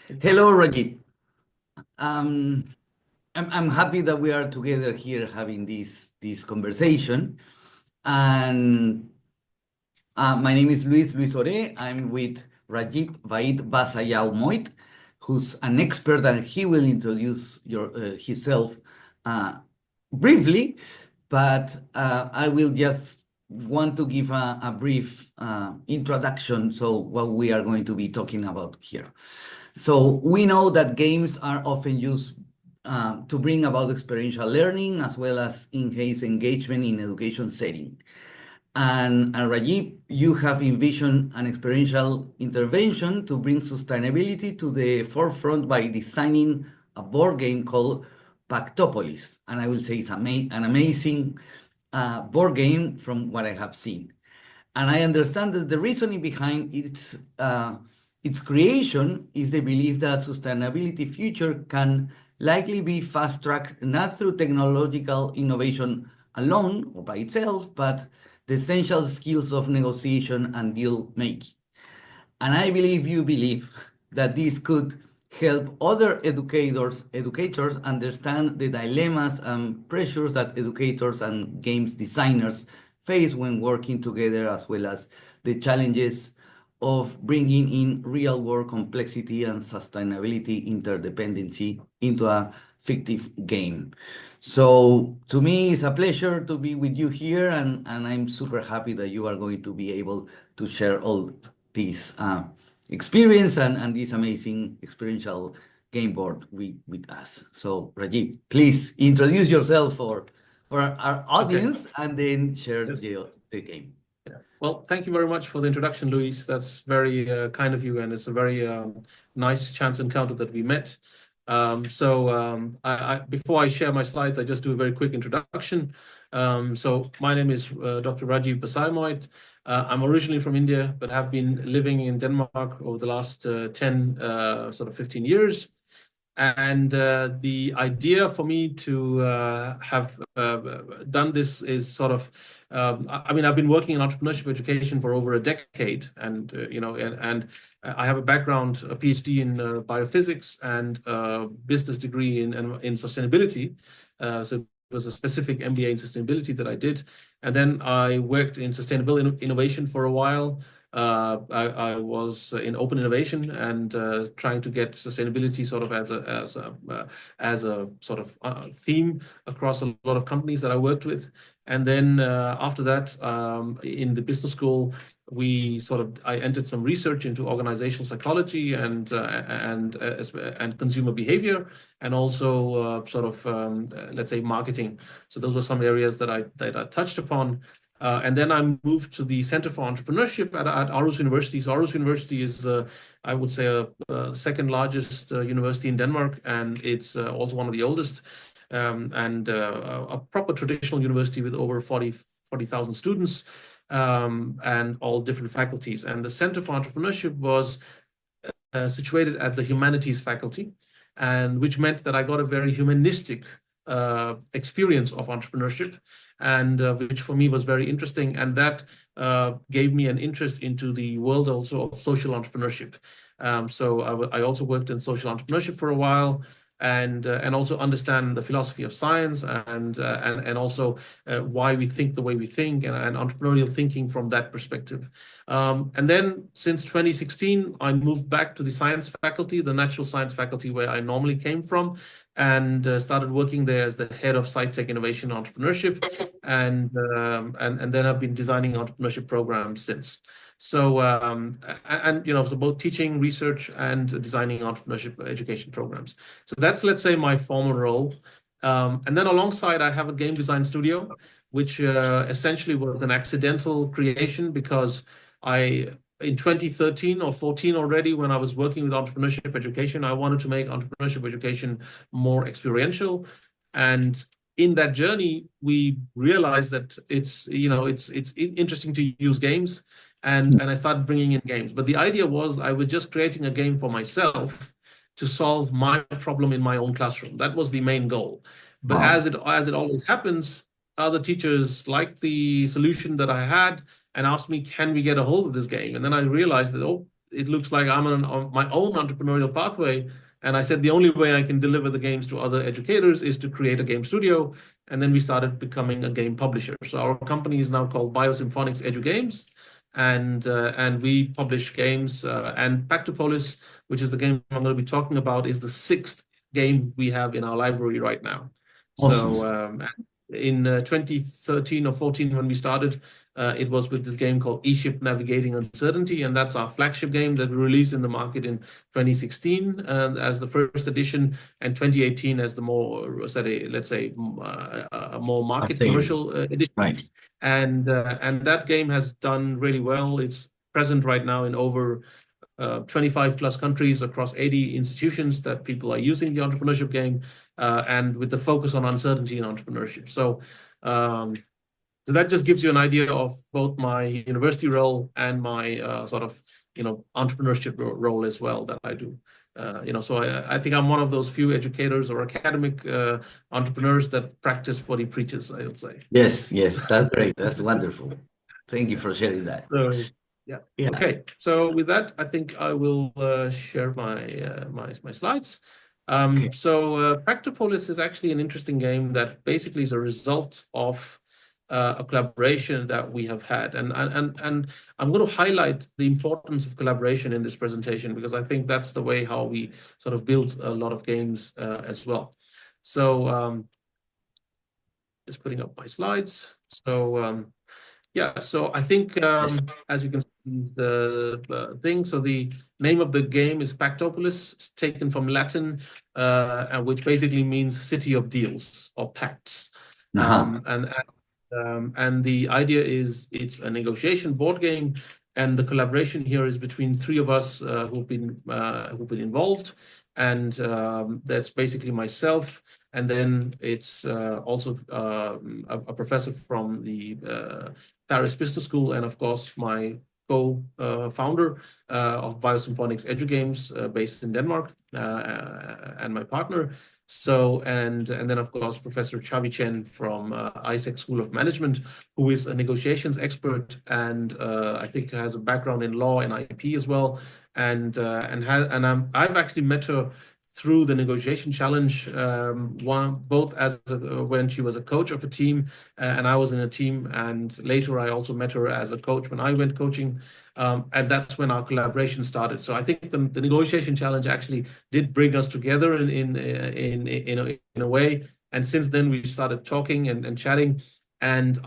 Hello, Rajiv. Um, I'm happy that we are together here having this conversation. And my name is Luis Ore. I'm with Rajiv Vaid Basaiawmoit, who's an expert, and he will introduce himself uh, briefly. But I will just want to give a brief introduction. So what we are going to be talking about here. So we know that games are often used to bring about experiential learning as well as enhance engagement in education setting. And Rajiv, you have envisioned an experiential intervention to bring sustainability to the forefront by designing a board game called Pactopolis. And I will say it's an amazing board game from what I have seen. And I understand that the reasoning behind its creation is the belief that sustainability future can likely be fast-tracked not through technological innovation alone or by itself, but the essential skills of negotiation and deal making. And I believe you believe that this could help other educators understand the dilemmas and pressures that educators and games designers face when working together, as well as the challenges of bringing in real world complexity and sustainability interdependency into a fictive game. So to me, it's a pleasure to be with you here, and I'm super happy that you are going to be able to share all this experience and this amazing experiential game board with us. So Rajiv, please introduce yourself for our Okay. audience and then share Yes. the game. Yeah. Well, thank you very much for the introduction, Luis. That's very kind of you, and it's a very nice chance encounter that we met. Before I share my slides, I just do a very quick introduction. So my name is Dr. Rajiv Basaiawmoit. I'm originally from India, but have been living in Denmark over the last 10, sort of 15 years. And the idea for me to have done this is sort of, I mean, I've been working in entrepreneurship education for over a decade, and and I have a background, a PhD in biophysics and a business degree in sustainability. So it was a specific MBA in sustainability that I did, and then I worked in sustainable innovation for a while. I was in open innovation and trying to get sustainability sort of as a sort of theme across a lot of companies that I worked with. And then after that, in the business school, I entered some research into organizational psychology and consumer behavior, and also let's say marketing. So those were some areas that I touched upon. And then I moved to the Center for Entrepreneurship at Aarhus University. So Aarhus University is, I would say, a second largest university in Denmark, and it's also one of the oldest, and a proper traditional university with over 40,000 students, and all different faculties. And the Center for Entrepreneurship was situated at the humanities faculty, and which meant that I got a very humanistic experience of entrepreneurship, and which for me was very interesting, and that gave me an interest into the world also of social entrepreneurship. I also worked in social entrepreneurship for a while, and also understand the philosophy of science, and also why we think the way we think, and entrepreneurial thinking from that perspective. And then since 2016, I moved back to the science faculty, the natural science faculty where I normally came from, and started working there as the head of SciTech Innovation Entrepreneurship, and then I've been designing entrepreneurship programs since. So both teaching, research, and designing entrepreneurship education programs. So that's, let's say, my former role. And then alongside, I have a game design studio, which essentially was an accidental creation because in 2013 or 14 already, when I was working with entrepreneurship education, I wanted to make entrepreneurship education more experiential. And in that journey, we realized that it's interesting to use games, and I started bringing in games. But the idea was I was just creating a game for myself to solve my problem in my own classroom. That was the main goal. But Wow. as it always happens, other teachers liked the solution that I had and asked me, can we get a hold of this game? And then I realized that, oh, it looks like I'm on my own entrepreneurial pathway. And I said the only way I can deliver the games to other educators is to create a game studio. And then we started becoming a game publisher. So our company is now called Biosymphonics Edu Games, and we publish games. And Pactopolis, which is the game I'm going to be talking about, is the 6th game we have in our library right now. Awesome. So in 2013 or 14, when we started, it was with this game called E-Ship Navigating Uncertainty, and that's our flagship game that we released in the market in 2016 as the first edition, and 2018 as the more, let's say, a more market commercial edition. Right. And that game has done really well. It's present right now in over 25 plus countries across 80 institutions that people are using the entrepreneurship game, and with the focus on uncertainty and entrepreneurship. So that just gives you an idea of both my university role and my sort of, entrepreneurship role as well that I do. So I think I'm one of those few educators or academic entrepreneurs that practice what he preaches, I would say. Yes, that's great. That's wonderful. Thank you for sharing that. So, yeah. Okay. So with that, I think I will share my slides. So Pactopolis is actually an interesting game that basically is a result of a collaboration that we have had, and I'm going to highlight the importance of collaboration in this presentation, because I think that's the way how we sort of build a lot of games as well. So just putting up my slides. So yeah, so I think as you can see the thing, so the name of the game is Pactopolis. It's taken from Latin, which basically means city of deals or pacts. And the idea is it's a negotiation board game, and the collaboration here is between 3 of us who've been involved, and that's basically myself, and then it's also a professor from the Paris Business School, and of course my co-founder of Biosymphonics Edu Games based in Denmark, and my partner. So, and then of course, Professor Chavi Chen from ISEC School of Management, who is a negotiations expert, and I think has a background in law and IP as well. And I've actually met her through the negotiation challenge, both as when she was a coach of a team, and I was in a team, and later I also met her as a coach when I went coaching, and that's when our collaboration started. So I think the negotiation challenge actually did bring us together in a way, and since then we started talking and chatting, and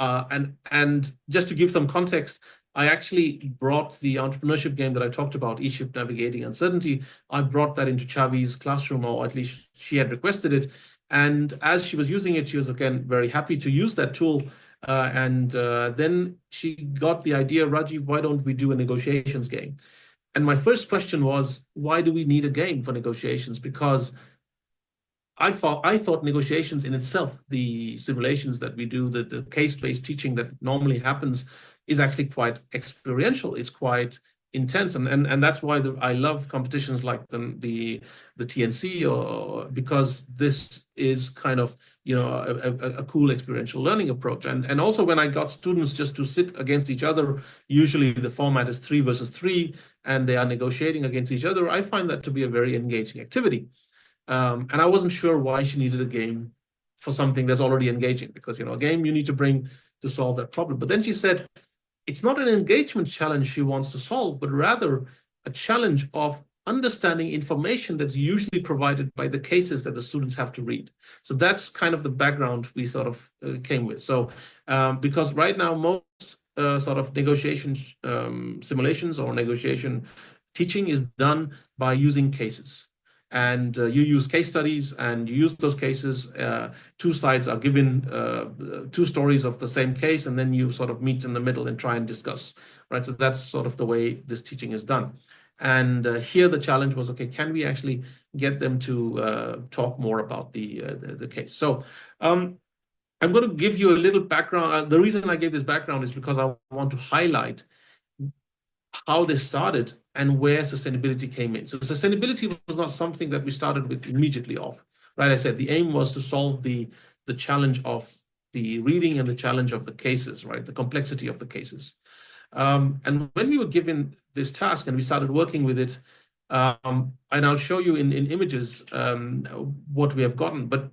just to give some context, I actually brought the entrepreneurship game that I talked about, E-Ship Navigating Uncertainty. I brought that into Chavi's classroom, or at least she had requested it. And as she was using it, she was, again, very happy to use that tool. And then she got the idea, Rajiv, why don't we do a negotiations game? And my first question was, why do we need a game for negotiations? Because I thought negotiations in itself, the simulations that we do, the case-based teaching that normally happens, is actually quite experiential. It's quite intense, and that's why I love competitions like the TNC, or because this is kind of a cool experiential learning approach. And also when I got students just to sit against each other, usually the format is 3 versus 3, and they are negotiating against each other. I find that to be a very engaging activity. And I wasn't sure why she needed a game for something that's already engaging, because a game you need to bring to solve that problem. But then she said, it's not an engagement challenge she wants to solve, but rather a challenge of understanding information that's usually provided by the cases that the students have to read. So that's kind of the background we sort of came with. So because right now, most sort of negotiation simulations or negotiation teaching is done by using cases. And you use case studies, and you use those cases. 2 sides are given 2 stories of the same case, and then you sort of meet in the middle and try and discuss, right? So that's sort of the way this teaching is done. And here the challenge was, okay, can we actually get them to talk more about the case? So I'm going to give you a little background. The reason I gave this background is because I want to highlight how this started and where sustainability came in. So sustainability was not something that we started with immediately off, right? I said the aim was to solve the challenge of the reading and the challenge of the cases, right? The complexity of the cases. And when we were given this task and we started working with it. And I'll show you in images what we have gotten. But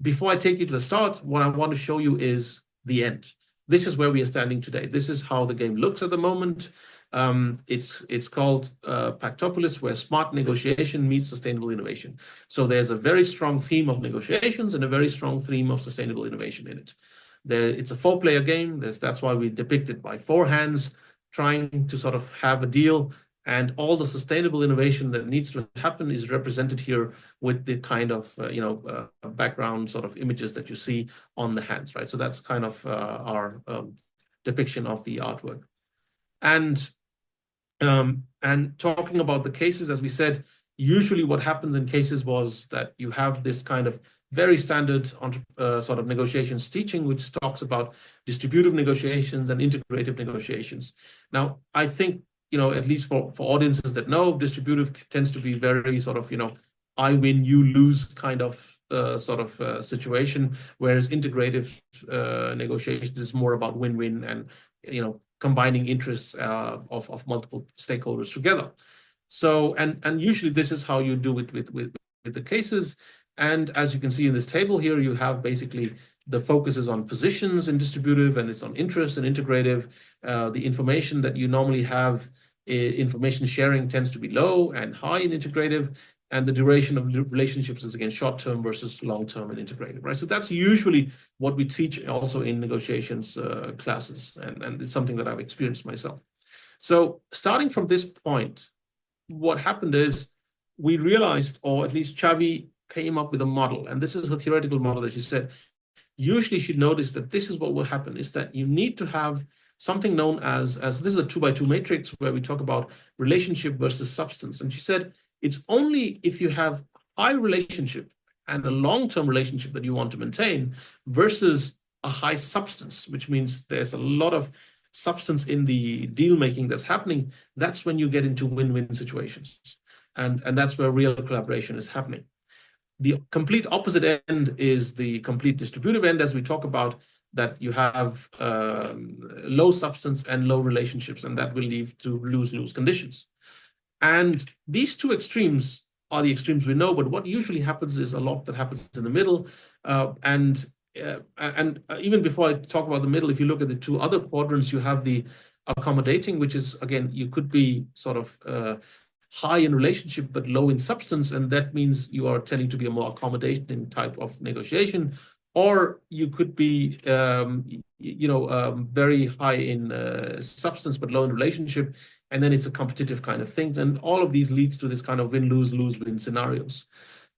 before I take you to the start, what I want to show you is the end. This is where we are standing today. This is how the game looks at the moment. It's called Pactopolis, where smart negotiation meets sustainable innovation. So there's a very strong theme of negotiations and a very strong theme of sustainable innovation in it. It's a 4-player game. That's why we depict it by 4 hands, trying to sort of have a deal. And all the sustainable innovation that needs to happen is represented here with the kind of background sort of images that you see on the hands, right? So that's kind of our depiction of the artwork. And talking about the cases, as we said, usually what happens in cases was that you have this kind of very standard sort of negotiations teaching, which talks about distributive negotiations and integrative negotiations. Now, I think, at least for audiences that know, distributive tends to be very sort of, I win, you lose kind of situation, whereas integrative negotiations is more about win-win and, combining interests of multiple stakeholders together. So, and usually this is how you do it with the cases. And as you can see in this table here, you have basically the focus is on positions in distributive, and it's on interest and integrative. The information that you normally have, information sharing tends to be low and high in integrative, and the duration of relationships is again short-term versus long-term and integrative, right? So that's usually what we teach also in negotiations classes, and it's something that I've experienced myself. So starting from this point, what happened is we realized, or at least Xavi came up with a model, and this is a theoretical model that she said, usually you should notice that this is what will happen, is that you need to have something known as this is a 2x2 matrix where we talk about relationship versus substance. And she said, it's only if you have high relationship and a long-term relationship that you want to maintain versus a high substance, which means there's a lot of substance in the deal making that's happening. That's when you get into win-win situations. And that's where real collaboration is happening. The complete opposite end is the complete distributive end, as we talk about, that you have low substance and low relationships, and that will lead to lose-lose conditions. And these two extremes are the extremes we know, but what usually happens is a lot that happens in the middle. And even before I talk about the middle, if you look at the 2 other quadrants, you have the accommodating, which is, again, you could be sort of high in relationship but low in substance, and that means you are tending to be a more accommodating type of negotiation. Or you could be, very high in substance but low in relationship, and then it's a competitive kind of thing. And all of these leads to this kind of win-lose-lose-win scenarios.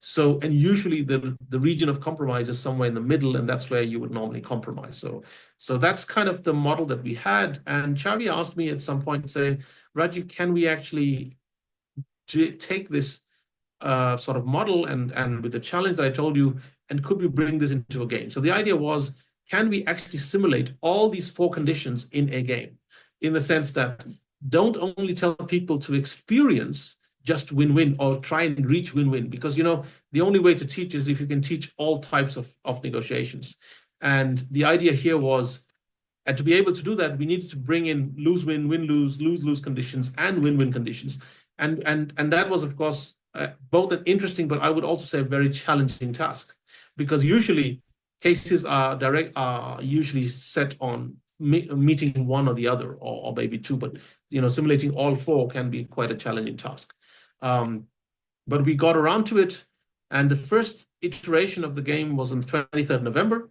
So, and usually the region of compromise is somewhere in the middle, and that's where you would normally compromise. So that's kind of the model that we had. And Xavi asked me at some point, saying, Rajiv, can we actually take this sort of model and with the challenge that I told you, and could we bring this into a game? So the idea was, can we actually simulate all these 4 conditions in a game? In the sense that don't only tell people to experience just win-win or try and reach win-win, because, the only way to teach is if you can teach all types of negotiations. And the idea here was, and to be able to do that, we needed to bring in lose-win, win-lose, lose-lose conditions and win-win conditions. And that was, of course, both an interesting, but I would also say a very challenging task, because usually cases are usually set on meeting one or the other, or maybe 2, but simulating all 4 can be quite a challenging task. But we got around to it, and the first iteration of the game was on 23rd November.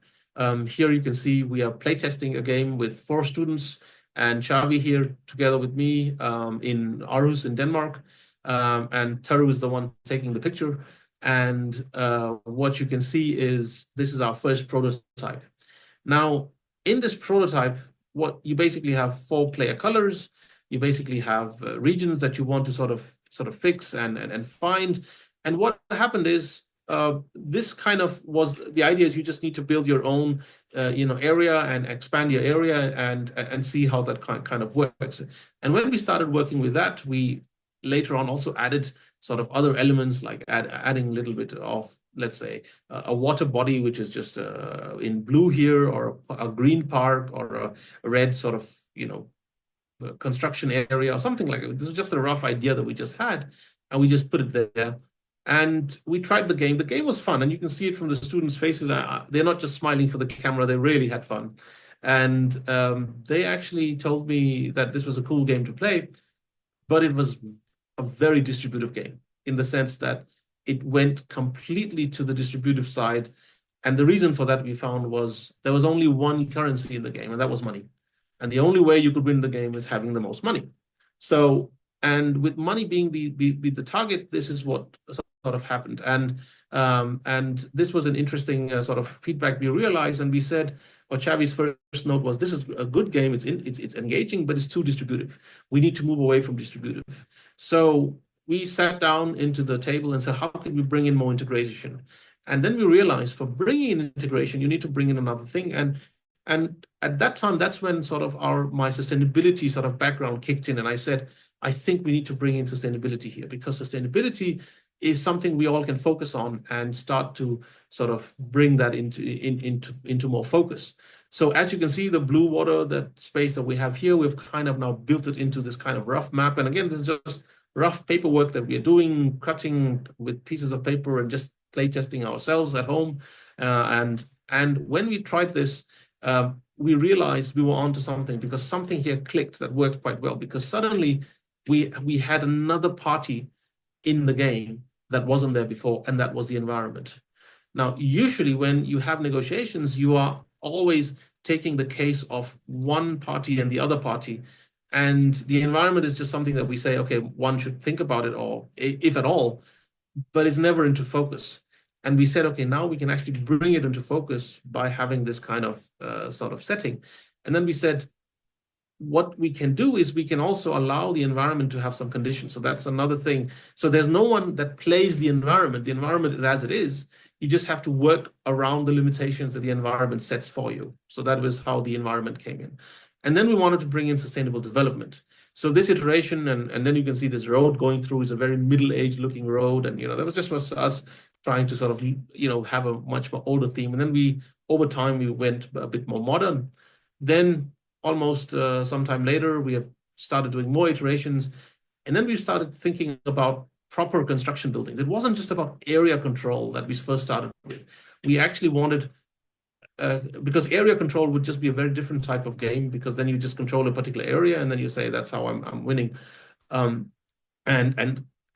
Here you can see we are playtesting a game with 4 students, and Xavi here together with me in Aarhus in Denmark. And Taru is the one taking the picture. And what you can see is this is our first prototype. Now, in this prototype, what you basically have 4 player colors. You basically have regions that you want to sort of fix and find. And what happened is this kind of was the idea is you just need to build your own area and expand your area and see how that kind of works. And when we started working with that, we later on also added sort of other elements, like adding a little bit of, let's say, a water body, which is just in blue here, or a green park, or a red sort of, construction area or something like that. This was just a rough idea that we just had, and we just put it there. And we tried the game. The game was fun, and you can see it from the students' faces. They're not just smiling for the camera, they really had fun. And they actually told me that this was a cool game to play, but it was a very distributive game in the sense that it went completely to the distributive side. And the reason for that we found was there was only one currency in the game, and that was money. And the only way you could win the game is having the most money. So, and with money being the target, this is what sort of happened. And this was an interesting sort of feedback we realized, and we said, or Xavi's first note was, this is a good game, it's engaging, but it's too distributive. We need to move away from distributive. So we sat down into the table and said, how can we bring in more integration? And then we realized for bringing in integration, you need to bring in another thing. And at that time, that's when sort of my sustainability sort of background kicked in. And I said, I think we need to bring in sustainability here, because sustainability is something we all can focus on and start to sort of bring that into more focus. So as you can see, the blue water, that space that we have here, we've kind of now built it into this kind of rough map. And again, this is just rough paperwork that we are doing, cutting with pieces of paper and just playtesting ourselves at home. And when we tried this, we realized we were onto something, because something here clicked that worked quite well, because suddenly we had another party in the game that wasn't there before, and that was the environment. Now, usually when you have negotiations, you are always taking the case of one party and the other party, and the environment is just something that we say, okay, one should think about it, or if at all, but it's never into focus. And we said, okay, now we can actually bring it into focus by having this kind of sort of setting. And then we said, what we can do is we can also allow the environment to have some conditions. So that's another thing. So there's no one that plays the environment. The environment is as it is. You just have to work around the limitations that the environment sets for you. So that was how the environment came in. And then we wanted to bring in sustainable development. So this iteration, and then you can see this road going through is a very middle-aged looking road. And, that was just us trying to sort of, have a much more older theme. And then over time, we went a bit more modern. Then almost sometime later, we have started doing more iterations. And then we started thinking about proper construction buildings. It wasn't just about area control that we first started with. We actually wanted, because area control would just be a very different type of game, because then you just control a particular area and then you say, that's how I'm winning.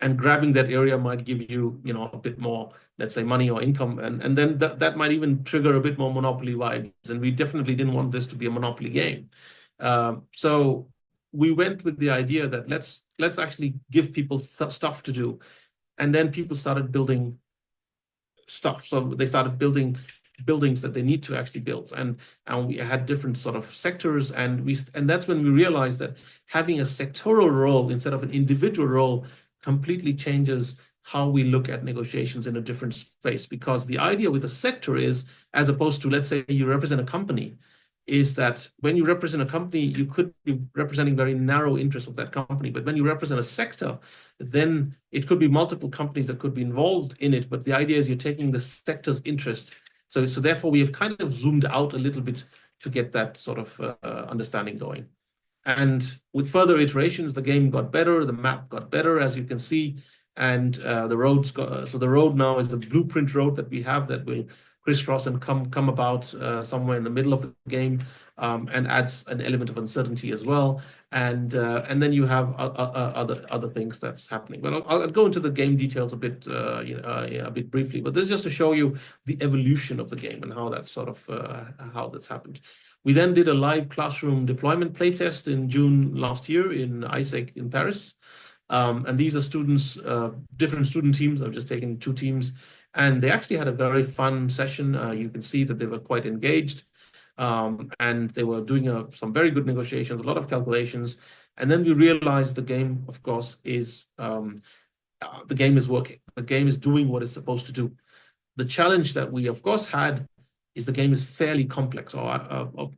And grabbing that area might give you, a bit more, let's say, money or income. And then that might even trigger a bit more monopoly vibes. And we definitely didn't want this to be a monopoly game. So we went with the idea that let's actually give people stuff to do. And then people started building stuff. So they started building buildings that they need to actually build. And we had different sort of sectors. And that's when we realized that having a sectoral role instead of an individual role completely changes how we look at negotiations in a different space. Because the idea with a sector is, as opposed to, let's say you represent a company, is that when you represent a company, you could be representing very narrow interests of that company. But when you represent a sector, then it could be multiple companies that could be involved in it. But the idea is you're taking the sector's interest. So therefore, we have kind of zoomed out a little bit to get that sort of understanding going. And with further iterations, the game got better, the map got better, as you can see, and the roads got, so the road now is the blueprint road that we have that will crisscross and come about somewhere in the middle of the game, and adds an element of uncertainty as well. And then you have other things that's happening. But I'll go into the game details a bit a bit briefly. But this is just to show you the evolution of the game and how that's sort of how that's happened. We then did a live classroom deployment playtest in June last year in ISEC in Paris. And these are students, different student teams. I've just taken 2 teams. And they actually had a very fun session. You can see that they were quite engaged. And they were doing some very good negotiations, a lot of calculations. And then we realized the game, of course, is the game is working. The game is doing what it's supposed to do. The challenge that we, of course, had is the game is fairly complex, or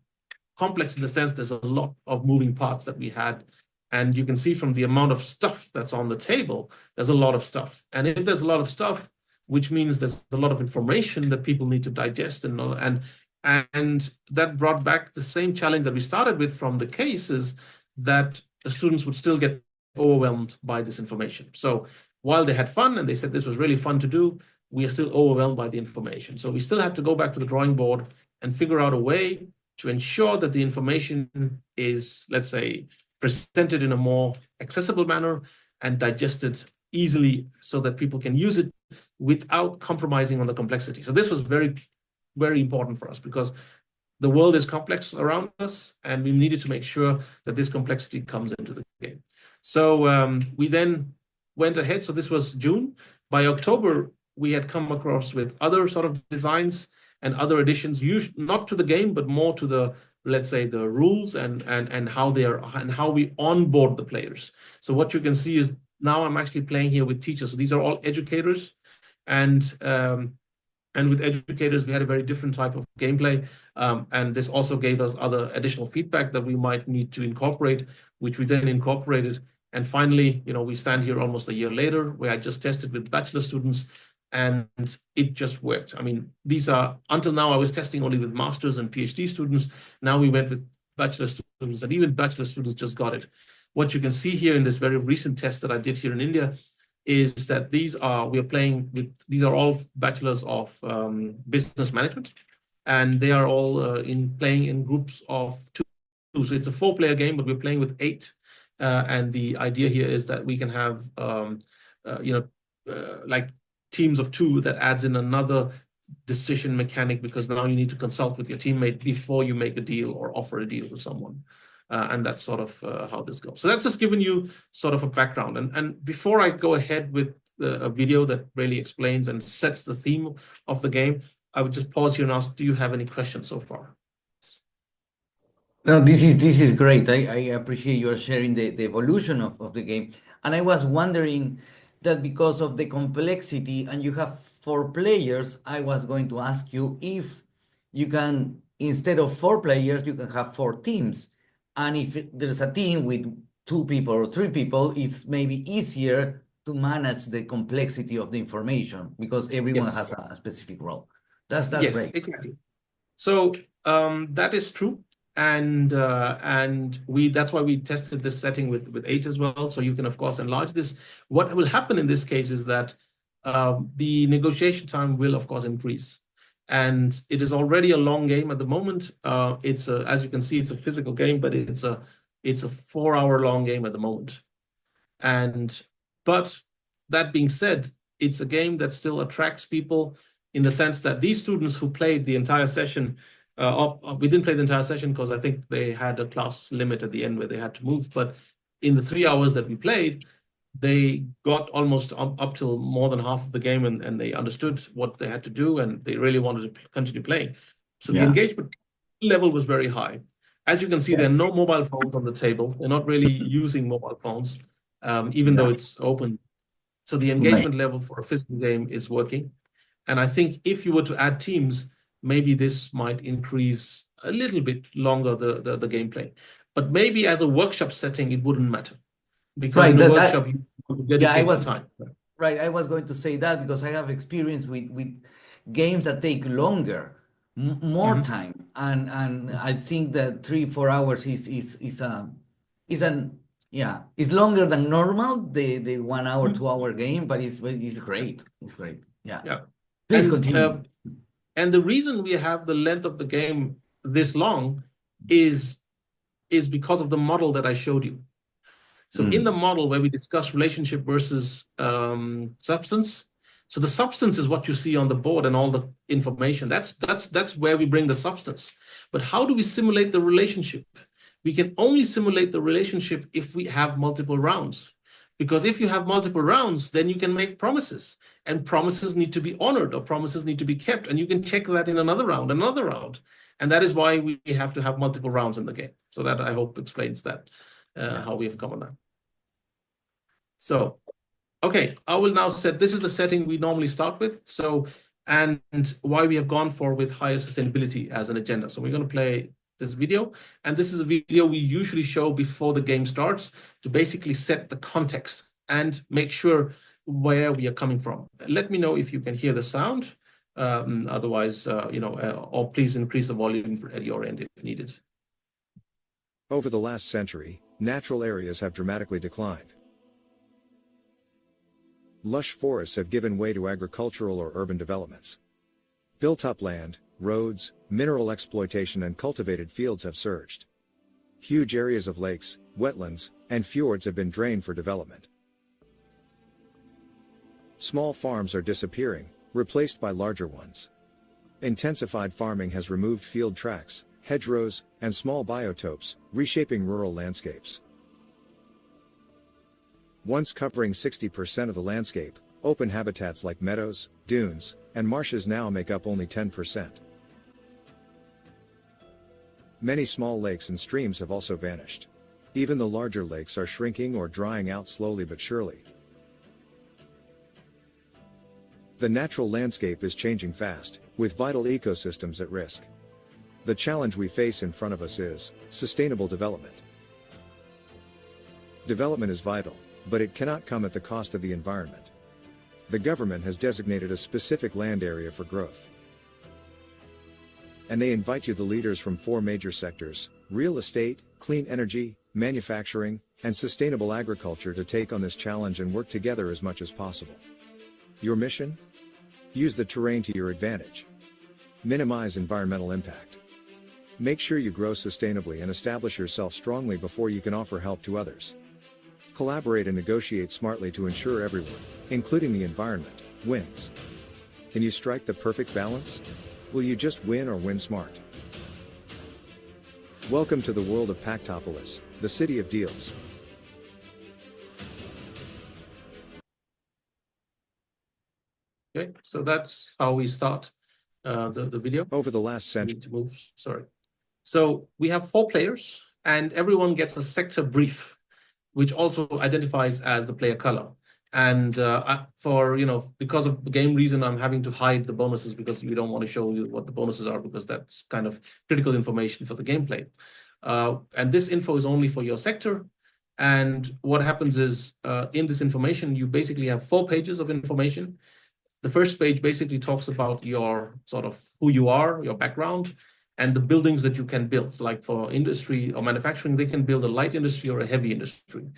complex in the sense there's a lot of moving parts that we had. And you can see from the amount of stuff that's on the table, there's a lot of stuff. And if there's a lot of stuff, which means there's a lot of information that people need to digest, and that brought back the same challenge that we started with from the cases, that the students would still get overwhelmed by this information. So while they had fun and they said this was really fun to do, we are still overwhelmed by the information. So we still had to go back to the drawing board and figure out a way to ensure that the information is, let's say, presented in a more accessible manner and digested easily so that people can use it without compromising on the complexity. So this was very, very important for us because the world is complex around us and we needed to make sure that this complexity comes into the game. So we then went ahead. So this was June. By October, we had come across with other sort of designs and other additions, not to the game, but more to the, let's say, the rules and how they are and how we onboard the players. So what you can see is now I'm actually playing here with teachers. So these are all educators, and with educators we had a very different type of gameplay, and this also gave us other additional feedback that we might need to incorporate, which we then incorporated. And finally, we stand here almost a year later, where I just tested with bachelor students, and it just worked. I mean, these are, until now, I was testing only with masters and PhD students. Now we went with bachelor students, and even bachelor students just got it. What you can see here in this very recent test that I did here in India is that these are all bachelors of business management, and they are all playing in groups of 2. So it's a 4-player game, but we're playing with 8. And the idea here is that we can have, like teams of 2 that adds in another decision mechanic, because now you need to consult with your teammate before you make a deal or offer a deal to someone. And that's sort of how this goes. So that's just giving you sort of a background. And before I go ahead with a video that really explains and sets the theme of the game, I would just pause here and ask, do you have any questions so far? No, this is great. I appreciate your sharing the evolution of the game. And I was wondering that because of the complexity and you have 4 players, I was going to ask you if you can, instead of 4 players, you can have 4 teams. And if there's a team with 2 people or 3 people, it's maybe easier to manage the complexity of the information because everyone has a specific role. That's Yes, great. exactly. So that is true. And that's why we tested this setting with 8 as well. So you can, of course, enlarge this. What will happen in this case is that the negotiation time will, of course, increase. And it is already a long game at the moment. As you can see, it's a physical game, but it's a 4-hour long game at the moment. But that being said, it's a game that still attracts people in the sense that these students who played the entire session, we didn't play the entire session because I think they had a class limit at the end where they had to move. But in the 3 hours that we played, they got almost up till more than half of the game, and they understood what they had to do, and they really wanted to continue playing. So the engagement level was very high. As you can see, there are no mobile phones on the table. They're not really using mobile phones, even though it's open. So the engagement level for a physical game is working. And I think if you were to add teams, maybe this might increase a little bit longer the gameplay. But maybe as a workshop setting, it wouldn't matter. Because in the workshop, you dedicate time. Right, I was going to say that because I have experience with games that take longer, more time, and I think that 3-4 hours is longer than normal, the 1 hour 2 hour game, but it's great. It's great. Yeah. Please continue. And the reason we have the length of the game this long is because of the model that I showed you. So in the model where we discuss relationship versus substance, so the substance is what you see on the board and all the information. That's where we bring the substance. But how do we simulate the relationship? We can only simulate the relationship if we have multiple rounds. Because if you have multiple rounds, then you can make promises, and promises need to be honored or promises need to be kept, and you can check that in another round. And that is why we have to have multiple rounds in the game. So that, I hope, explains that, how we have come on that. So, okay, I will now set, this is the setting we normally start with. So, and why we have gone for with higher sustainability as an agenda. So we're going to play this video, and this is a video we usually show before the game starts to basically set the context and make sure where we are coming from. Let me know if you can hear the sound. Otherwise, or please increase the volume at your end if needed. Over the last century, natural areas have dramatically declined. Lush forests have given way to agricultural or urban developments. Built-up land, roads, mineral exploitation and cultivated fields have surged. Huge areas of lakes, wetlands, and fjords have been drained for development. Small farms are disappearing, replaced by larger ones. Intensified farming has removed field tracks, hedgerows, and small biotopes, reshaping rural landscapes. Once covering 60% of the landscape, open habitats like meadows, dunes, and marshes now make up only 10%. Many small lakes and streams have also vanished. Even the larger lakes are shrinking or drying out slowly but surely. The natural landscape is changing fast, with vital ecosystems at risk. The challenge we face in front of us is sustainable development. Development is vital, but it cannot come at the cost of the environment. The government has designated a specific land area for growth. And they invite you, the leaders from 4 major sectors, real estate, clean energy, manufacturing, and sustainable agriculture, to take on this challenge and work together as much as possible. Your mission? Use the terrain to your advantage. Minimize environmental impact. Make sure you grow sustainably and establish yourself strongly before you can offer help to others. Collaborate and negotiate smartly to ensure everyone, including the environment, wins. Can you strike the perfect balance? Will you just win or win smart? Welcome to the world of Pactopolis, the city of deals. Okay, so that's how we start the video. Over the last century. So we have 4 players, and everyone gets a sector brief, which also identifies as the player color. And because of the game reason, I'm having to hide the bonuses, because we don't want to show you what the bonuses are, because that's kind of critical information for the gameplay. And this info is only for your sector. And what happens is, in this information, you basically have 4 pages of information. The first page basically talks about your sort of who you are, your background, and the buildings that you can build. Like for industry or manufacturing, they can build a light industry or a heavy industry.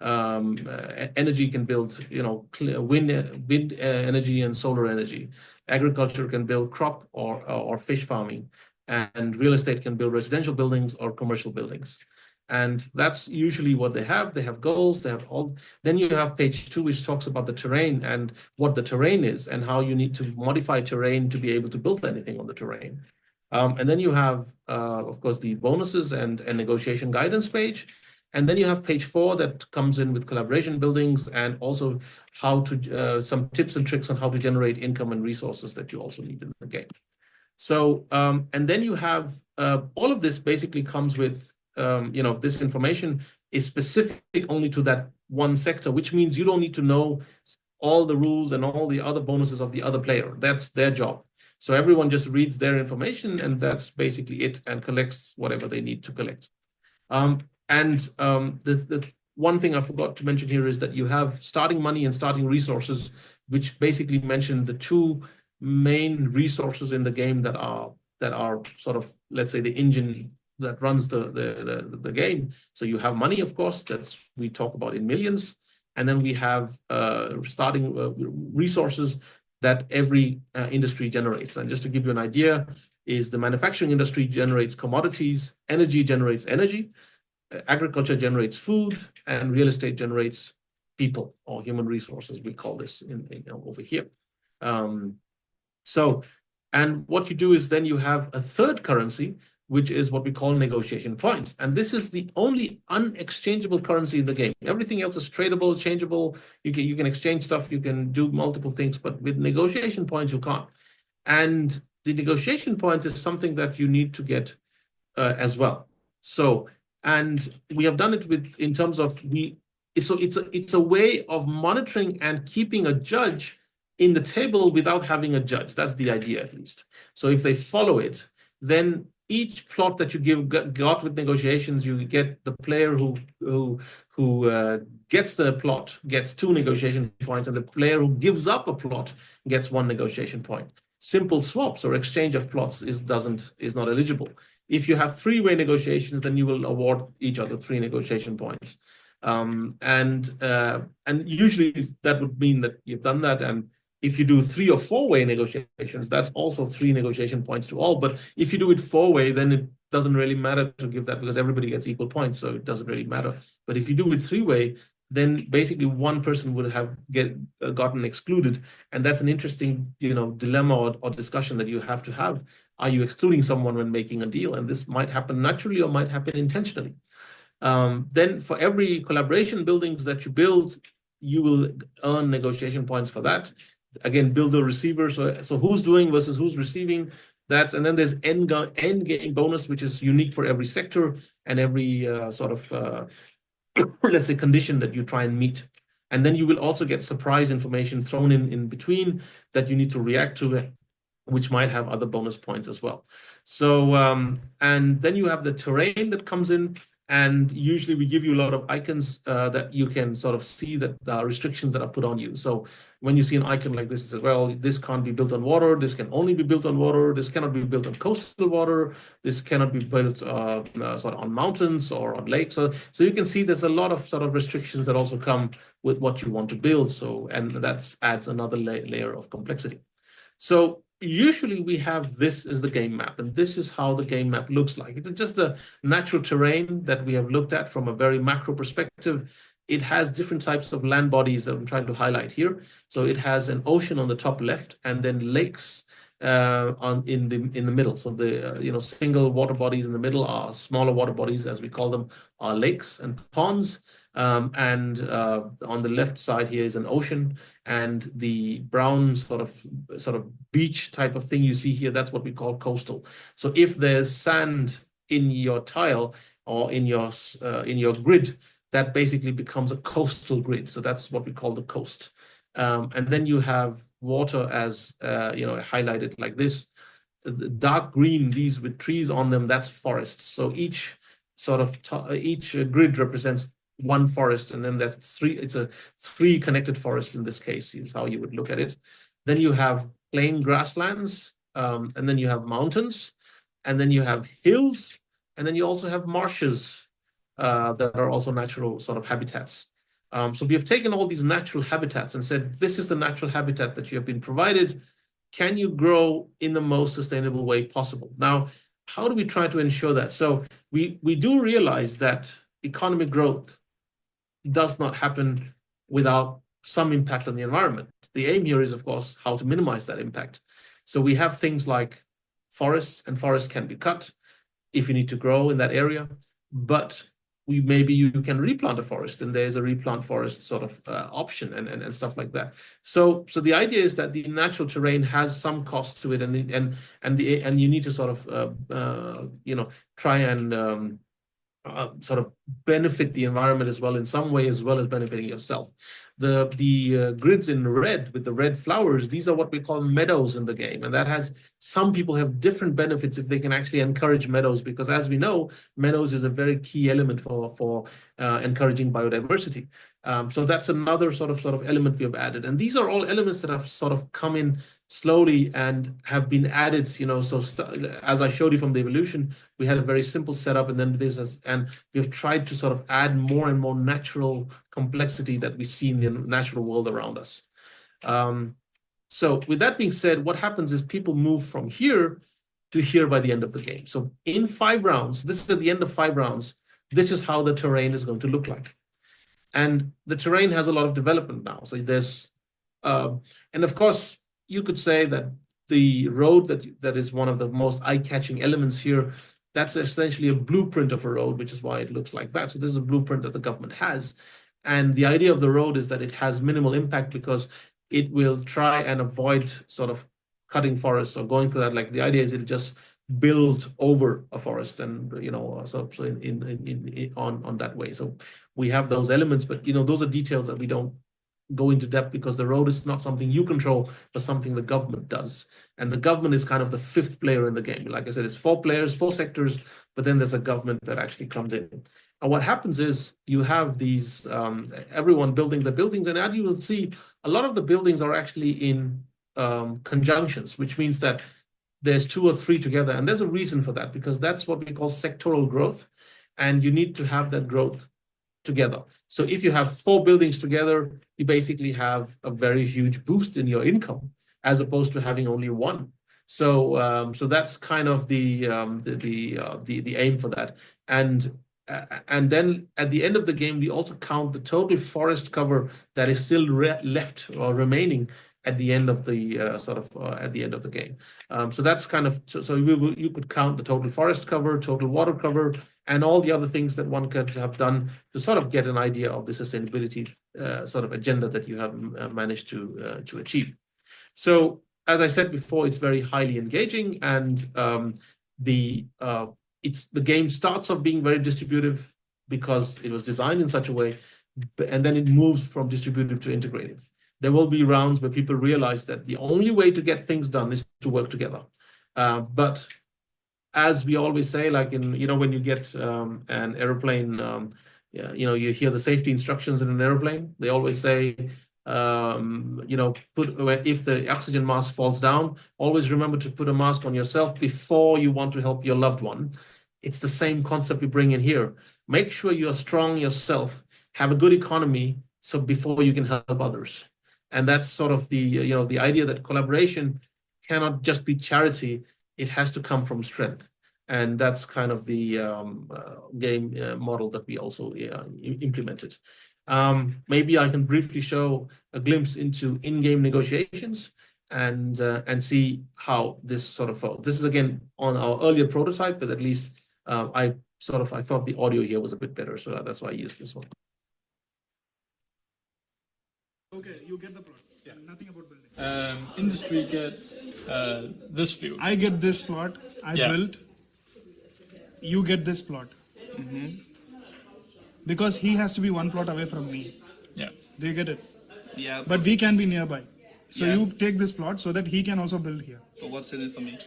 Energy can build, wind energy and solar energy. Agriculture can build crop or fish farming, and real estate can build residential buildings or commercial buildings. And that's usually what they have. They have goals, they have all. Then you have page 2, which talks about the terrain and what the terrain is and how you need to modify terrain to be able to build anything on the terrain. And then you have, of course, the bonuses and negotiation guidance page. And then you have page 4 that comes in with collaboration buildings, and also how to some tips and tricks on how to generate income and resources that you also need in the game. So, and then you have all of this basically comes with, this information is specific only to that one sector, which means you don't need to know all the rules and all the other bonuses of the other player. That's their job. So everyone just reads their information, and that's basically it, and collects whatever they need to collect. The one thing I forgot to mention here is that you have starting money and starting resources, which basically mention the 2 main resources in the game that are sort of, let's say, the engine that runs the game. So you have money, of course, that's we talk about in millions, and then we have starting resources that every industry generates. And just to give you an idea, is the manufacturing industry generates commodities, energy generates energy, agriculture generates food, and real estate generates people or human resources. We call this over here. And what you do is then you have a third currency, which is what we call negotiation points. And this is the only unexchangeable currency in the game. Everything else is tradable, changeable. You can exchange stuff, you can do multiple things, but with negotiation points, you can't. And the negotiation points is something that you need to get as well. So, and we have done it in terms of it's a way of monitoring and keeping a judge in the table without having a judge. That's the idea, at least. So if they follow it, then each plot that you got with negotiations, you get the player who gets the plot gets 2 negotiation points, and the player who gives up a plot gets 1 negotiation point. Simple swaps or exchange of plots is not eligible. If you have three-way negotiations, then you will award each other 3 negotiation points. And usually that would mean that you've done that. And if you do 3 or 4-way negotiations, that's also 3 negotiation points to all. But if you do it 4-way, then it doesn't really matter to give that because everybody gets equal points, so it doesn't really matter. But if you do it 3-way, then basically one person would have gotten excluded, and that's an interesting, dilemma or discussion that you have to have. Are you excluding someone when making a deal? And this might happen naturally or might happen intentionally. Then for every collaboration buildings that you build, you will earn negotiation points for that. Again, builder receiver. So who's doing versus who's receiving. And then there's end game bonus, which is unique for every sector and every let's say condition that you try and meet. And then you will also get surprise information thrown in between that you need to react to, which might have other bonus points as well. So, and then you have the terrain that comes in, and usually we give you a lot of icons that you can sort of see that the restrictions that are put on you. So when you see an icon like this, as well, this can't be built on water, this can only be built on water, this cannot be built on coastal water, this cannot be built sort of on mountains or on lakes. So you can see there's a lot of sort of restrictions that also come with what you want to build. So, and that adds another layer of complexity. So usually we have this as the game map, and this is how the game map looks like. It's just the natural terrain that we have looked at from a very macro perspective. It has different types of land bodies that I'm trying to highlight here. So it has an ocean on the top left, and then lakes in the middle. So the single water bodies in the middle are smaller water bodies, as we call them, are lakes and ponds. And on the left side here is an ocean, and the brown sort of beach type of thing you see here, that's what we call coastal. So if there's sand in your tile or in your grid, that basically becomes a coastal grid. So that's what we call the coast. And then you have water as highlighted like this. The dark green, these with trees on them, that's forests. So each grid represents one forest, and then that's it's a 3 connected forests in this case, is how you would look at it. Then you have plain grasslands, and then you have mountains, and then you have hills, and then you also have marshes that are also natural sort of habitats. So we have taken all these natural habitats and said, this is the natural habitat that you have been provided. Can you grow in the most sustainable way possible? Now, how do we try to ensure that? So we do realize that economic growth does not happen without some impact on the environment. The aim here is, of course, how to minimize that impact. So we have things like forests, and forests can be cut if you need to grow in that area, but maybe you can replant a forest, and there's a replant forest sort of option and stuff like that. So the idea is that the natural terrain has some cost to it, and you need to sort of try and sort of benefit the environment as well in some way, as well as benefiting yourself. The grids in red with the red flowers, these are what we call meadows in the game, and that has, some people have different benefits if they can actually encourage meadows, because as we know, meadows is a very key element for encouraging biodiversity. So that's another sort of element we have added, and these are all elements that have sort of come in slowly and have been added. So as I showed you from the evolution, we had a very simple setup, and then and we've tried to sort of add more and more natural complexity that we see in the natural world around us. So with that being said, what happens is people move from here to here by the end of the game. So in 5 rounds, this is at the end of 5 rounds, this is how the terrain is going to look like. And the terrain has a lot of development now. So there's, and of course, you could say that the road that is one of the most eye-catching elements here, that's essentially a blueprint of a road, which is why it looks like that. So this is a blueprint that the government has. And the idea of the road is that it has minimal impact because it will try and avoid sort of cutting forests or going through that. Like the idea is it'll just build over a forest, and so on that way. So we have those elements, but those are details that we don't go into depth, because the road is not something you control, but something the government does. And the government is kind of the 5th player in the game. Like I said, it's 4 players, 4 sectors, but then there's a government that actually comes in. And what happens is you have these, everyone building the buildings, and as you will see, a lot of the buildings are actually in conjunctions, which means that there's 2 or 3 together. And there's a reason for that, because that's what we call sectoral growth. And you need to have that growth together. So if you have 4 buildings together, you basically have a very huge boost in your income, as opposed to having only one. So so that's kind of the aim for that. And then at the end of the game, we also count the total forest cover that is still left or remaining at the end of the at the end of the game. So that's kind of, so you could count the total forest cover, total water cover, and all the other things that one could have done to sort of get an idea of the sustainability sort of agenda that you have managed to achieve. So as I said before, it's very highly engaging, and the game starts off being very distributive because it was designed in such a way, and then it moves from distributive to integrative. There will be rounds where people realize that the only way to get things done is to work together. But as we always say, like in, when you get an airplane, you hear the safety instructions in an airplane. They always say, if the oxygen mask falls down, always remember to put a mask on yourself before you want to help your loved one. It's the same concept we bring in here. Make sure you are strong yourself, have a good economy, so before you can help others. And that's sort of the, the idea that collaboration cannot just be charity. It has to come from strength. And that's kind of the game model that we also implemented. Maybe I can briefly show a glimpse into in-game negotiations and see how this sort of falls. This is again on our earlier prototype, but at least I thought the audio here was a bit better, so that's why I used this one. Okay, you get the plot. Yeah. Nothing about building. Industry gets this field. I get this plot. I built. You get this plot. Because he has to be 1 plot away from me. Yeah. Do you get it? Yeah. But we can be nearby. So Yeah. you take this plot so that he can also build here. But what's in it for me?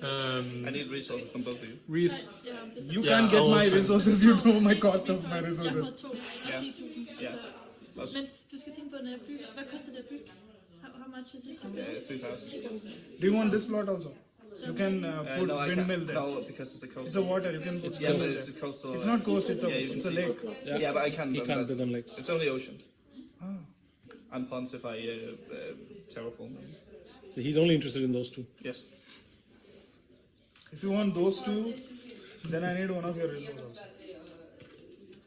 I need resources from both of you. You can't get my resources. You know my cost of my resources. Yeah. Men du skal tænke på, når jeg bygger, hvad koster det at bygge? How much is it to build? 3,000. Do you want this plot also? You can put No, I windmill can't. there. No, because it's a coastal. It's a water. You can put Yeah, but coast it's a there. coastal. It's not coast. It's Yeah, you a can it's a see. lake. Yeah, but I can't. He can't build on lakes. It's only ocean. Oh. And ponds if I terraform. So he's only interested in those 2. Yes. If you want those 2, then I need one of your resources.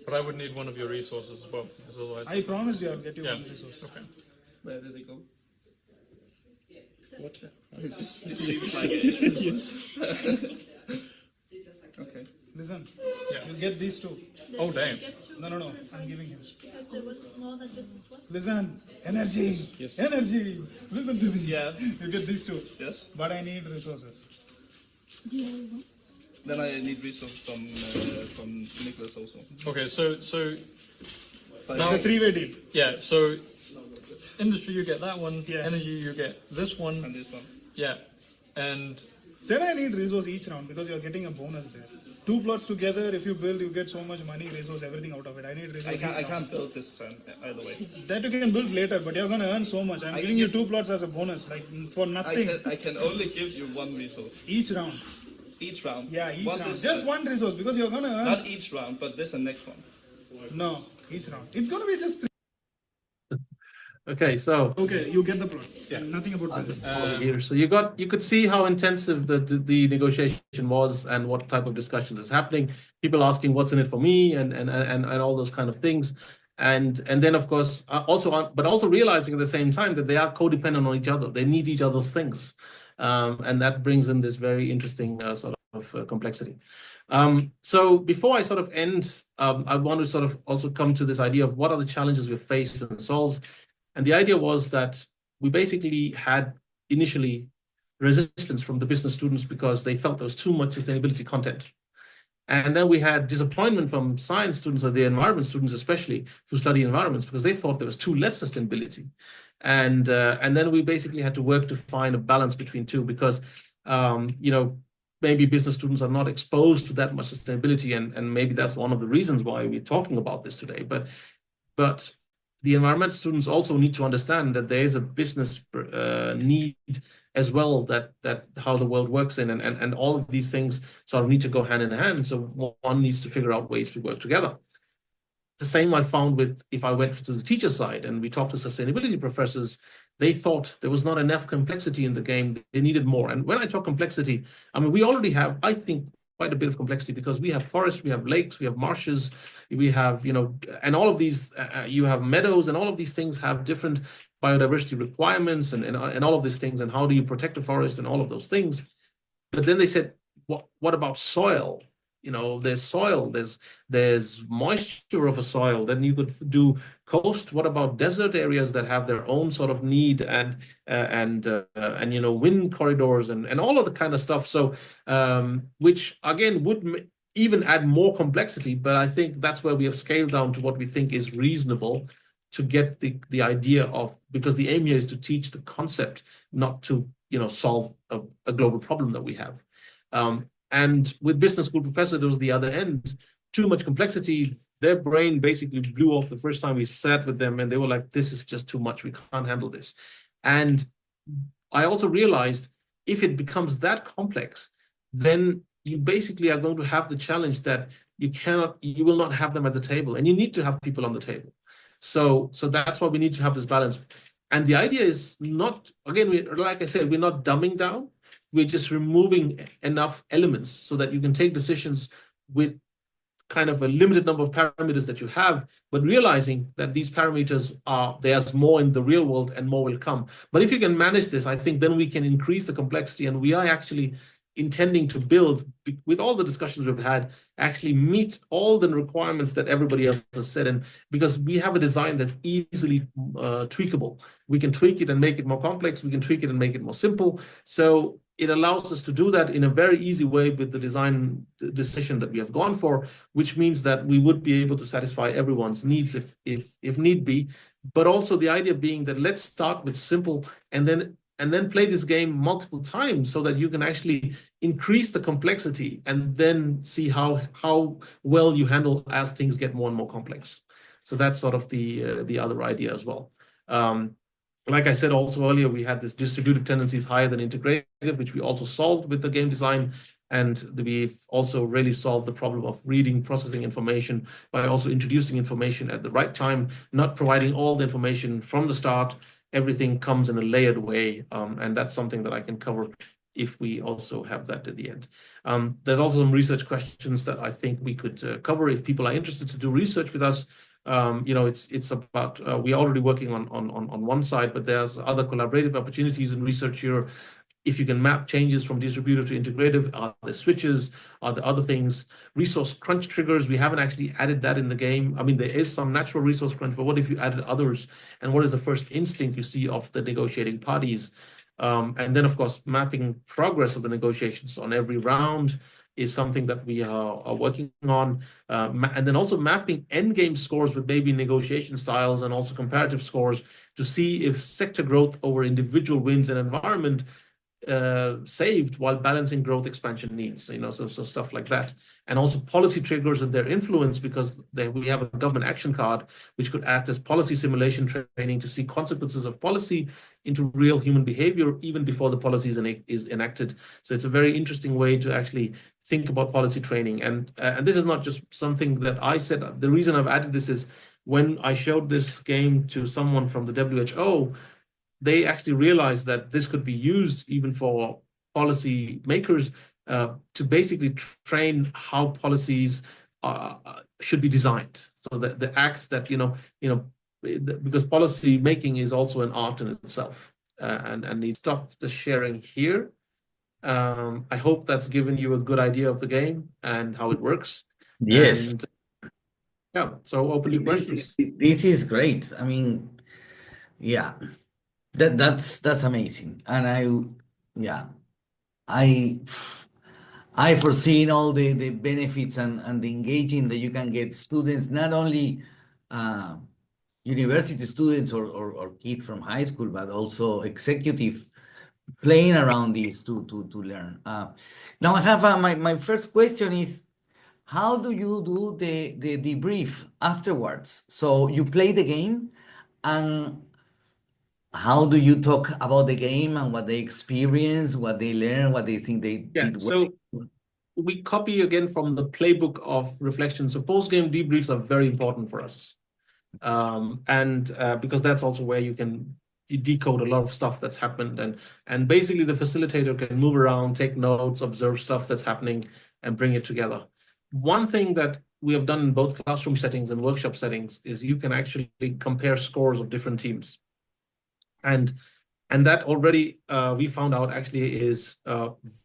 But I would need one of your resources as well, because otherwise. I promised you I'll get you Yeah. one resource. Okay. Where did it go? What? It seems like it. Okay. Listen, Yeah. you get these 2. Oh, damn. No. I'm giving him. Because there was more than just this one. Listen, energy. Yes. Energy. Listen to me. Yeah. You get these 2. Yes. But I need resources. Then I need resources from Nicholas also. Okay, so But It's a 3-way deal. yeah, so industry you get that one, Yeah. energy you get this one, and this one. yeah, and Then I need resource each round because you're getting a bonus there. 2 plots together, if you build, you get so much money, resource, everything out of it. I need resource. I each round. can't build this turn either way. That you can build later, but you're gonna earn so much. I'm I giving can you 2 plots as a bonus, like for nothing. I can only give you 1 resource Each round. each round. Yeah, each One round. this Just turn. 1 resource because you're gonna earn. Not each round, but this and next one. No, each round. It's gonna be just 3. Okay, so Okay, you get the plot. Yeah. Nothing about building. over here. So you could see how intensive the negotiation was and what type of discussions is happening. People asking what's in it for me and all those kind of things. And then of course also realizing at the same time that they are codependent on each other. They need each other's things. And that brings in this very interesting sort of complexity. So before I sort of end, I want to sort of also come to this idea of what are the challenges we've faced and solved. And the idea was that we basically had initially resistance from the business students because they felt there was too much sustainability content. And then we had disappointment from science students, or the environment students especially, who study environments, because they thought there was too less sustainability. And then we basically had to work to find a balance between 2 because, maybe business students are not exposed to that much sustainability. And maybe that's one of the reasons why we're talking about this today. But the environmental students also need to understand that there is a business need as well, that how the world works in, and all of these things sort of need to go hand in hand. So one needs to figure out ways to work together. The same I found with, if I went to the teacher side and we talked to sustainability professors, they thought there was not enough complexity in the game. They needed more. And when I talk complexity, I mean, we already have, I think, quite a bit of complexity, because we have forests, we have lakes, we have marshes, we have, and all of these, you have meadows, and all of these things have different biodiversity requirements, and all of these things, and how do you protect the forest and all of those things. But then they said, what about soil? There's soil, there's moisture of a soil. Then you could do coast. What about desert areas that have their own sort of need, and wind corridors, and all of the kind of stuff. So which again would even add more complexity, but I think that's where we have scaled down to what we think is reasonable to get the idea of, because the aim here is to teach the concept, not to solve a global problem that we have. And with business school professors, there was the other end. Too much complexity. Their brain basically blew off the first time we sat with them, and they were like, this is just too much. We can't handle this. And I also realized, if it becomes that complex, then you basically are going to have the challenge that you will not have them at the table, and you need to have people on the table. So that's why we need to have this balance. And the idea is not, again, like I said, we're not dumbing down. We're just removing enough elements so that you can take decisions with kind of a limited number of parameters that you have, but realizing that these parameters there's more in the real world and more will come. But if you can manage this, I think then we can increase the complexity, and we are actually intending to build, with all the discussions we've had, actually meet all the requirements that everybody else has said. And because we have a design that's easily tweakable, we can tweak it and make it more complex. We can tweak it and make it more simple. So it allows us to do that in a very easy way with the design decision that we have gone for, which means that we would be able to satisfy everyone's needs if need be. But also the idea being that let's start with simple, and then play this game multiple times so that you can actually increase the complexity, and then see how well you handle as things get more and more complex. So that's sort of the other idea as well. Like I said also earlier, we had this distributive tendencies higher than integrative, which we also solved with the game design. And we've also really solved the problem of reading, processing information by also introducing information at the right time, not providing all the information from the start. Everything comes in a layered way. And that's something that I can cover if we also have that at the end. There's also some research questions that I think we could cover if people are interested to do research with us. It's about, we're already working on one side, but there's other collaborative opportunities in research here. If you can map changes from distributive to integrative, are there switches? Are there other things? Resource crunch triggers, we haven't actually added that in the game. I mean, there is some natural resource crunch, but what if you added others? And what is the first instinct you see of the negotiating parties? And then, of course, mapping progress of the negotiations on every round is something that we are working on. And then also mapping endgame scores with maybe negotiation styles and also comparative scores to see if sector growth over individual wins and environment saved while balancing growth expansion needs, so stuff like that. And also policy triggers and their influence, because we have a government action card, which could act as policy simulation training to see consequences of policy into real human behavior even before the policy is enacted. So it's a very interesting way to actually think about policy training. And this is not just something that I said. The reason I've added this is when I showed this game to someone from the WHO, they actually realized that this could be used even for policy makers to basically train how policies should be designed. So that the acts that, because policy making is also an art in itself. And need to stop the sharing here. I hope that's given you a good idea of the game and how it works. Yes. And yeah, so open to questions. This is great. I mean, yeah. That's amazing. And I foreseen all the benefits and the engaging that you can get students, not only university students or kids from high school, but also executive playing around this to learn. Now I have my first question is, how do you do the debrief afterwards? So you play the game, And how do you talk about the game and what they experience, what they learn, what they think they Yeah, did well? so we copy again from the playbook of reflection. So post-game debriefs are very important for us. Because that's also where you decode a lot of stuff that's happened, and basically the facilitator can move around, take notes, observe stuff that's happening, and bring it together. One thing that we have done in both classroom settings and workshop settings is you can actually compare scores of different teams. And that already we found out actually is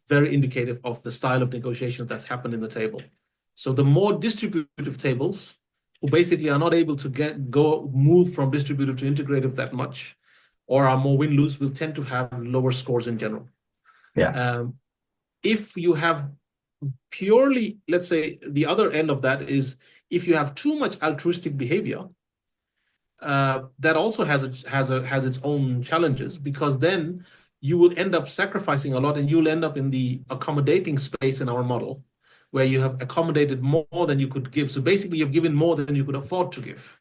very indicative of the style of negotiations that's happened in the table. So the more distributive tables, who basically are not able to move from distributive to integrative that much, or are more win-lose, will tend to have lower scores in general. Yeah. If you have purely, let's say, the other end of that is if you have too much altruistic behavior, that also has its own challenges, because then you will end up sacrificing a lot, and you'll end up in the accommodating space in our model, where you have accommodated more than you could give. So basically, you've given more than you could afford to give.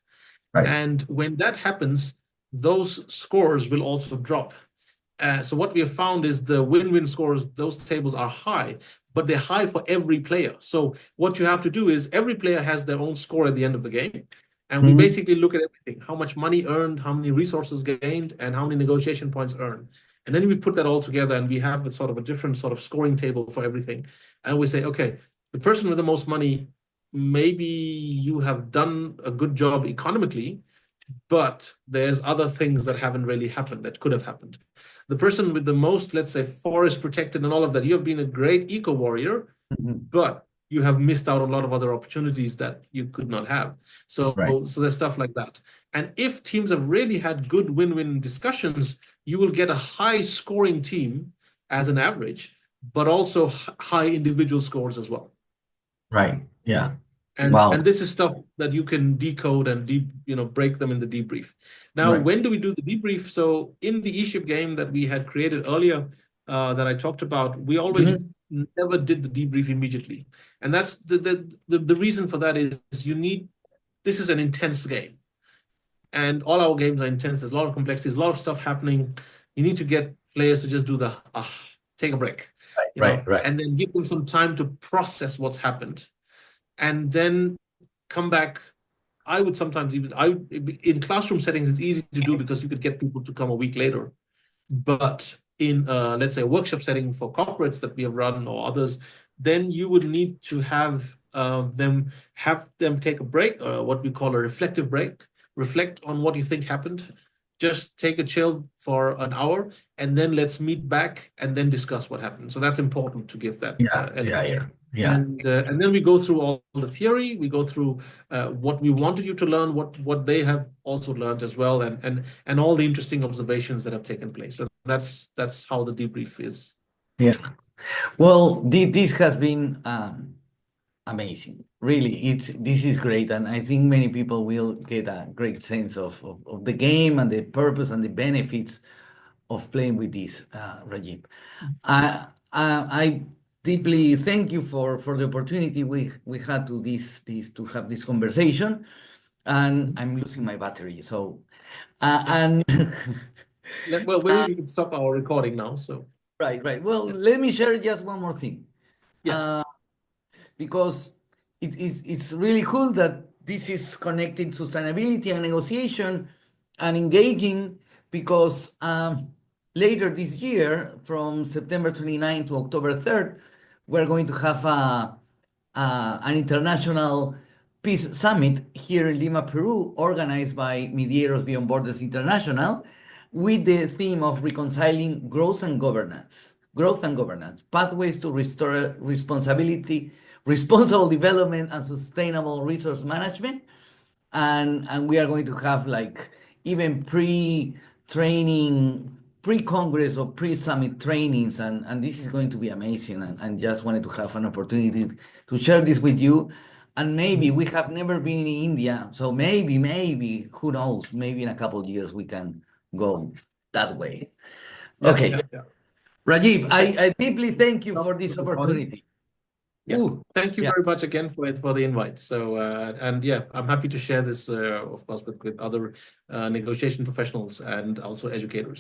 Right. And when that happens, those scores will also drop. So what we have found is the win-win scores, those tables are high, but they're high for every player. So what you have to do is every player has their own score at the end of the game. And we basically look at everything: how much money earned, how many resources gained, and how many negotiation points earned. And then we put that all together, and we have a different sort of scoring table for everything. And we say, okay, the person with the most money, maybe you have done a good job economically, but there's other things that haven't really happened that could have happened. The person with the most, let's say, forest protected and all of that, you have been a great eco warrior, but you have missed out on a lot of other opportunities that you could not have. So there's stuff like that. And if teams have really had good win-win discussions, you will get a high scoring team as an average, but also high individual scores as well. Right. Yeah. And this is stuff that you can decode and break them in the debrief. Now, when do we do the debrief? So in the eShip game that we had created earlier, that I talked about, we always never did the debrief immediately. And that's the reason for that is this is an intense game. And all our games are intense. There's a lot of complexity, there's a lot of stuff happening. You need to get players to just do take a break. Right. And then give them some time to process what's happened. And then come back. I would sometimes in classroom settings, it's easy to do because you could get people to come a week later. But in, let's say, a workshop setting for corporates that we have run or others, then you would need to have them take a break, what we call a reflective break, reflect on what you think happened, just take a chill for an hour, and then let's meet back and then discuss what happened. So that's important to give that element. Yeah. And then we go through all the theory, we go through what we wanted you to learn, what they have also learned as well, and all the interesting observations that have taken place. So that's how the debrief is. Yeah. Well, this has been amazing. Really, this is great, and I think many people will get a great sense of the game and the purpose and the benefits of playing with this, Rajiv. I deeply thank you for the opportunity we had to have this conversation, and I'm losing my battery. So, and Well, maybe we can stop our recording now. So right. Well, let me share just one more thing. Yeah. Because it's really cool that this is connecting sustainability and negotiation and engaging, because later this year, from September 29 to October 3rd, we're going to have an international peace summit here in Lima, Peru, organized by Mediators Beyond Borders International, with the theme of reconciling growth and governance, pathways to restore responsible development and sustainable resource management. And we are going to have like even pre-training, pre-congress or pre-summit trainings, and this is going to be amazing, and just wanted to have an opportunity to share this with you. And maybe we have never been in India, so maybe, who knows, maybe in a couple of years we can go that way. Okay. Yeah. Rajiv, I deeply thank you for this opportunity. Yeah. Ooh, Thank you yeah. very much again for the invite. So, and yeah, I'm happy to share this, of course, with other negotiation professionals and also educators.